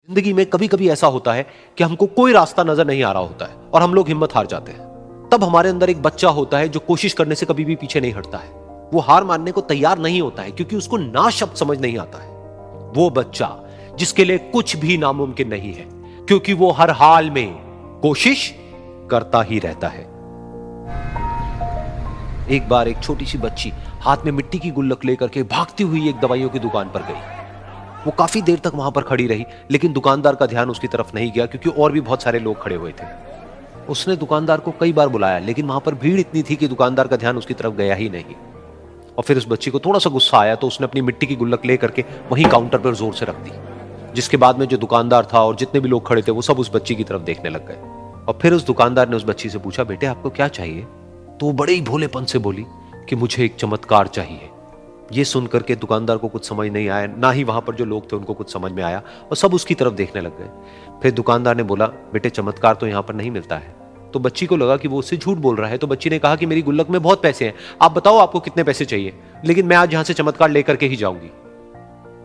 जिंदगी में कभी कभी ऐसा होता है कि हमको कोई रास्ता नजर नहीं आ रहा होता है और हम लोग हिम्मत हार जाते हैं। तब हमारे अंदर एक बच्चा होता है जो कोशिश करने से कभी भी पीछे नहीं हटता है। वो हार मानने को तैयार नहीं होता है क्योंकि उसको ना शब्द समझ नहीं आता है। वो बच्चा जिसके लिए कुछ भी नामुमकिन नहीं है क्योंकि वो हर हाल में कोशिश करता ही रहता है। एक बार एक छोटी सी बच्ची हाथ में मिट्टी की गुल्लक लेकर के भागती हुई एक दवाइयों की दुकान पर गई। वो काफी देर तक वहां पर खड़ी रही लेकिन दुकानदार का ध्यान उसकी तरफ नहीं गया क्योंकि और भी बहुत सारे लोग खड़े हुए थे। उसने दुकानदार को कई बार बुलाया लेकिन वहां पर भीड़ इतनी थी कि दुकानदार का ध्यान उसकी तरफ गया ही नहीं। और फिर उस बच्ची को थोड़ा सा गुस्सा आया तो उसने अपनी मिट्टी की गुल्लक लेकर के वहीं काउंटर पर जोर से रख दी, जिसके बाद में जो दुकानदार था और जितने भी लोग खड़े थे वो सब उस बच्ची की तरफ देखने लग गए। और फिर उस दुकानदार ने उस बच्ची से पूछा, बेटे आपको क्या चाहिए? तो वो बड़े ही भोलेपन से बोली कि मुझे एक चमत्कार चाहिए। ये सुनकर के दुकानदार को कुछ समझ नहीं आया, ना ही वहां पर जो लोग थे उनको कुछ समझ में आया और सब उसकी तरफ देखने लग गए। फिर दुकानदार ने बोला, बेटे चमत्कार तो यहां पर नहीं मिलता है। तो बच्ची को लगा कि वो उससे झूठ बोल रहा है। तो बच्ची ने कहा कि मेरी गुल्लक में बहुत पैसे हैं, आप बताओ आपको कितने पैसे चाहिए, लेकिन मैं आज यहां से चमत्कार लेकर के ही जाऊंगी।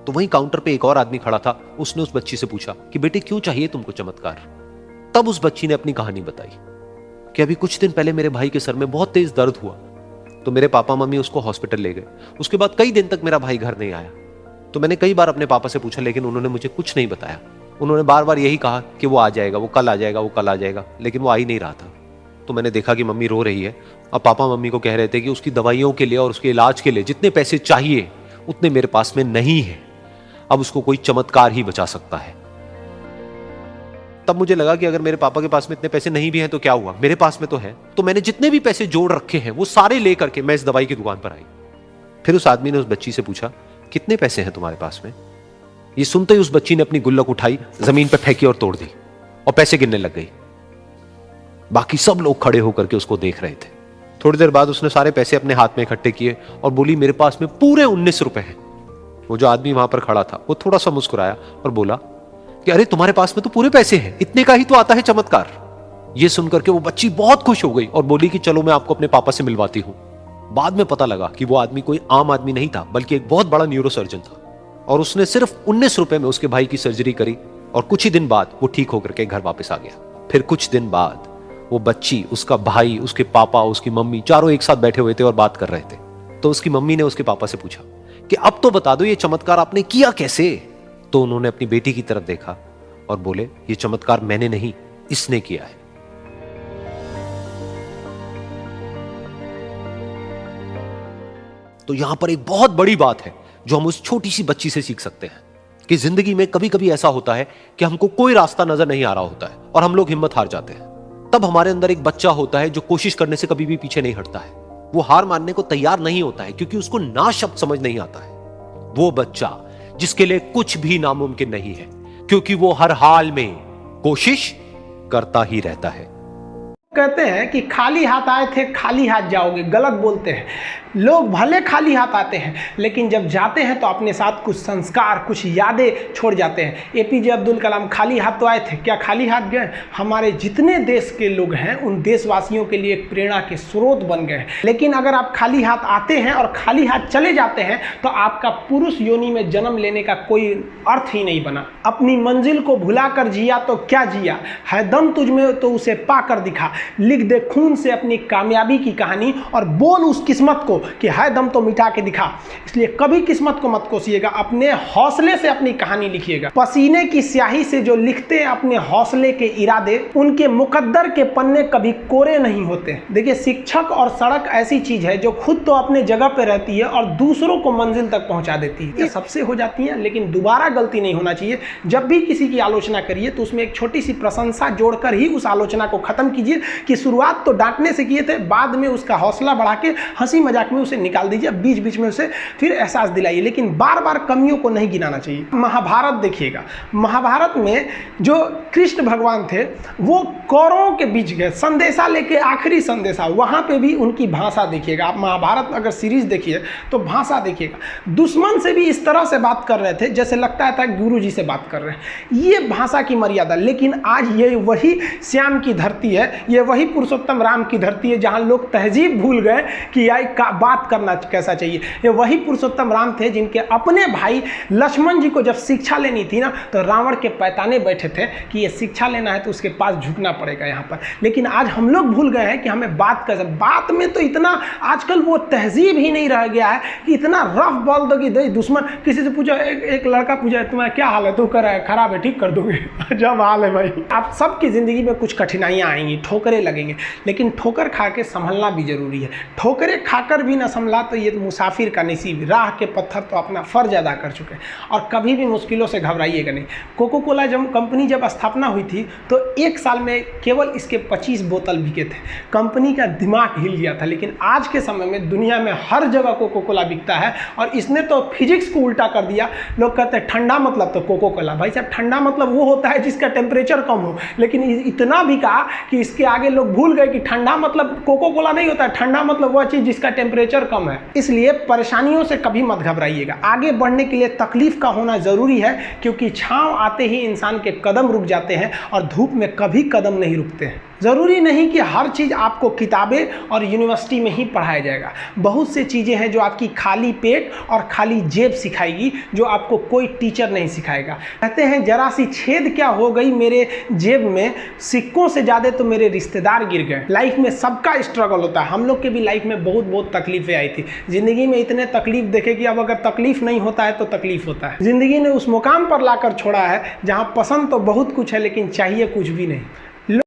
तो वहीं काउंटर पे एक और आदमी खड़ा था, उसने उस बच्ची से पूछा कि बेटे क्यों चाहिए तुमको चमत्कार? तब उस बच्ची ने अपनी कहानी बताई कि अभी कुछ दिन पहले मेरे भाई के सर में बहुत तेज दर्द हुआ तो मेरे पापा मम्मी उसको हॉस्पिटल ले गए। उसके बाद कई दिन तक मेरा भाई घर नहीं आया। तो मैंने कई बार अपने पापा से पूछा लेकिन उन्होंने मुझे कुछ नहीं बताया। उन्होंने बार बार यही कहा कि वो आ जाएगा, वो कल आ जाएगा, वो कल आ जाएगा, लेकिन वो आ ही नहीं रहा था। तो मैंने देखा कि मम्मी रो रही है। अब पापा मम्मी को कह रहे थे कि उसकी दवाइयों के लिए और उसके इलाज के लिए जितने पैसे चाहिए उतने मेरे पास में नहीं है। अब उसको कोई चमत्कार ही बचा सकता है। तब मुझे लगा कि अगर मेरे पापा के पास में इतने पैसे नहीं भी हैं तो क्या हुआ, मेरे पास में तो है। तो मैंने जितने भी पैसे जोड़ रखे हैं वो सारे लेकर के मैं इस दवाई की दुकान पर आई। फिर उस आदमी ने उस बच्ची से पूछा, कितने पैसे हैं तुम्हारे पास में? ये सुनते ही उस बच्ची ने अपनी गुल्लक उठाई, जमीन पर फेंकी और तोड़ दी और पैसे गिनने लग गई। बाकी सब लोग खड़े होकर के उसको देख रहे थे। थोड़ी देर बाद उसने सारे पैसे अपने हाथ में इकट्ठे किए और बोली, मेरे पास में पूरे 19 रुपए हैं। वो जो आदमी वहां पर खड़ा था वो थोड़ा सा मुस्कुराया और बोला कि अरे तुम्हारे पास में तो पूरे पैसे हैं, इतने का ही तो आता है चमत्कार। ये सुनकर के वो बच्ची बहुत खुश हो गई और बोली कि चलो मैं आपको अपने पापा से मिलवाती हूं। बाद में पता लगा कि वो आदमी कोई आम आदमी नहीं था बल्कि एक बहुत बड़ा न्यूरोसर्जन था और उसने सिर्फ 19 रुपए में उसके भाई की सर्जरी करी और कुछ ही दिन बाद वो ठीक होकर के घर वापस आ गया। फिर कुछ दिन बाद वो बच्ची, उसका भाई, उसके पापा, उसकी मम्मी चारों एक साथ बैठे हुए थे और बात कर रहे थे। तो उसकी मम्मी ने उसके पापा से पूछा कि अब तो बता दो ये चमत्कार आपने किया कैसे? तो उन्होंने अपनी बेटी की तरफ देखा और बोले, ये चमत्कार मैंने नहीं, इसने किया है। तो यहां पर एक बहुत बड़ी बात है जो हम उस छोटी सी बच्ची से सीख सकते हैं कि जिंदगी में कभी कभी ऐसा होता है कि हमको कोई रास्ता नजर नहीं आ रहा होता है और हम लोग हिम्मत हार जाते हैं। तब हमारे अंदर एक बच्चा होता है जो कोशिश करने से कभी भी पीछे नहीं हटता है। वो हार मानने को तैयार नहीं होता है क्योंकि उसको ना शब्द समझ नहीं आता है। वो बच्चा जिसके लिए कुछ भी नामुमकिन नहीं है क्योंकि वो हर हाल में कोशिश करता ही रहता है। कहते हैं कि खाली हाथ आए थे खाली हाथ जाओगे, गलत बोलते हैं। लोग भले खाली हाथ आते हैं लेकिन जब जाते हैं तो अपने साथ कुछ संस्कार, कुछ यादें छोड़ जाते हैं। एपीजे अब्दुल कलाम खाली हाथ तो आए थे, क्या खाली हाथ गए? हमारे जितने देश के लोग हैं उन देशवासियों के लिए एक प्रेरणा के स्रोत बन गए हैं। लेकिन अगर आप खाली हाथ आते हैं और खाली हाथ चले जाते हैं तो आपका पुरुष योनि में जन्म लेने का कोई अर्थ ही नहीं बना। अपनी मंजिल को भुला कर जिया तो क्या जिया, है दम तुझ में तो उसे पा कर दिखा। लिख दे खून से अपनी कामयाबी की कहानी और बोल उस किस्मत को कि है दम तो मिटा के दिखा। इसलिए कभी किस्मत को मत कोसिएगा, अपने हौसले से अपनी कहानी लिखिएगा। पसीने की स्याही से जो लिखते हैं अपने हौसले के इरादे, उनके मुकद्दर के पन्ने कभी कोरे नहीं होते। देखिए, शिक्षक और सड़क ऐसी चीज है जो खुद तो अपने जगह पे रहती है और दूसरों को मंजिल तक पहुंचा देती है। ये सबसे हो जाती है लेकिन दोबारा गलती नहीं होना चाहिए। जब भी किसी की आलोचना करिए तो उसमें एक छोटी सी प्रशंसा जोड़कर ही उस आलोचना को खत्म कीजिए कि शुरुआत तो डांटने से किए थे, बाद में उसका हौसला बढ़ा के हंसी मजाक में उसे निकाल दीजिए, बीच बीच में उसे फिर एहसास दिलाइए, लेकिन बार बार कमियों को नहीं गिनाना चाहिए। महाभारत देखिएगा, महाभारत में जो कृष्ण भगवान थे वो कौरवों के बीच गए संदेशा लेके, आखिरी संदेशा, वहां पे भी उनकी भाषा देखिएगा। आप महाभारत अगर सीरीज देखिए तो भाषा देखिएगा। दुश्मन से भी इस तरह से बात कर रहे थे जैसे लगता था गुरु जी से बात कर रहे हैं। ये भाषा की मर्यादा। लेकिन आज ये वही श्याम की धरती है, ये ये वही पुरुषोत्तम राम की धरती है जहाँ लोग तहजीब भूल गए कि यार बात करना कैसा चाहिए। ये वही पुरुषोत्तम राम थे जिनके अपने भाई लक्ष्मण जी को जब शिक्षा लेनी थी ना, तो रावण के पैताने बैठे थे कि ये शिक्षा लेना है तो उसके पास झुकना पड़ेगा यहाँ पर। लेकिन आज हम लोग भूल गए हैं कि हमें बात में तो इतना आजकल वो तहजीब ही नहीं रह गया है कि इतना रफ बोल दो कि दुश्मन, किसी से पूछो, एक लड़का पूछा तुम्हारा क्या हाल है, तो कर खराब है, ठीक कर दोगे जब हाल है भाई। आप सबकी ज़िंदगी में कुछ कठिनाइयाँ आएंगी, ठोकरें लगेंगे, लेकिन ठोकर खा के संभलना भी जरूरी है। ठोकरें खाकर भी ना संभला तो ये मुसाफिर का नसीब, राह के पत्थर तो अपना फर्ज अदा कर चुके हैं। और कभी भी मुश्किलों से घबराइएगा नहीं। कोको कोला कंपनी जब स्थापना हुई थी तो एक साल में केवल इसके 25 बोतल बिके थे। कंपनी का दिमाग हिल गया था। लेकिन आज के समय में दुनिया में हर जगह कोको कोला बिकता है और इसने तो फिजिक्स को उल्टा कर दिया। लोग कहते हैं ठंडा मतलब तो कोको कोला। भाई साहब, ठंडा मतलब वो होता है जिसका टेम्परेचर कम हो। लेकिन इतना भी कहा कि इसके आगे लोग भूल गए कि ठंडा मतलब कोको कोला नहीं होता है, ठंडा मतलब वह चीज़ जिसका टेम्परेचर कम है। इसलिए परेशानियों से कभी मत घबराइएगा। आगे बढ़ने के लिए तकलीफ का होना ज़रूरी है, क्योंकि छांव आते ही इंसान के कदम रुक जाते हैं और धूप में कभी कदम नहीं रुकते हैं। ज़रूरी नहीं कि हर चीज़ आपको किताबें और यूनिवर्सिटी में ही पढ़ाया जाएगा। बहुत से चीज़ें हैं जो आपकी खाली पेट और खाली जेब सिखाएगी, जो आपको कोई टीचर नहीं सिखाएगा। कहते हैं जरा सी छेद क्या हो गई मेरे जेब में, सिक्कों से ज़्यादा तो मेरे रिश्तेदार गिर गए। लाइफ में सबका स्ट्रगल होता है। हम लोग के भी लाइफ में बहुत तकलीफें आई थी। ज़िंदगी में इतने तकलीफ देखे कि अब अगर तकलीफ नहीं होता है तो तकलीफ होता है। ज़िंदगी ने उस मुकाम पर लाकर छोड़ा है जहाँ पसंद तो बहुत कुछ है लेकिन चाहिए कुछ भी नहीं।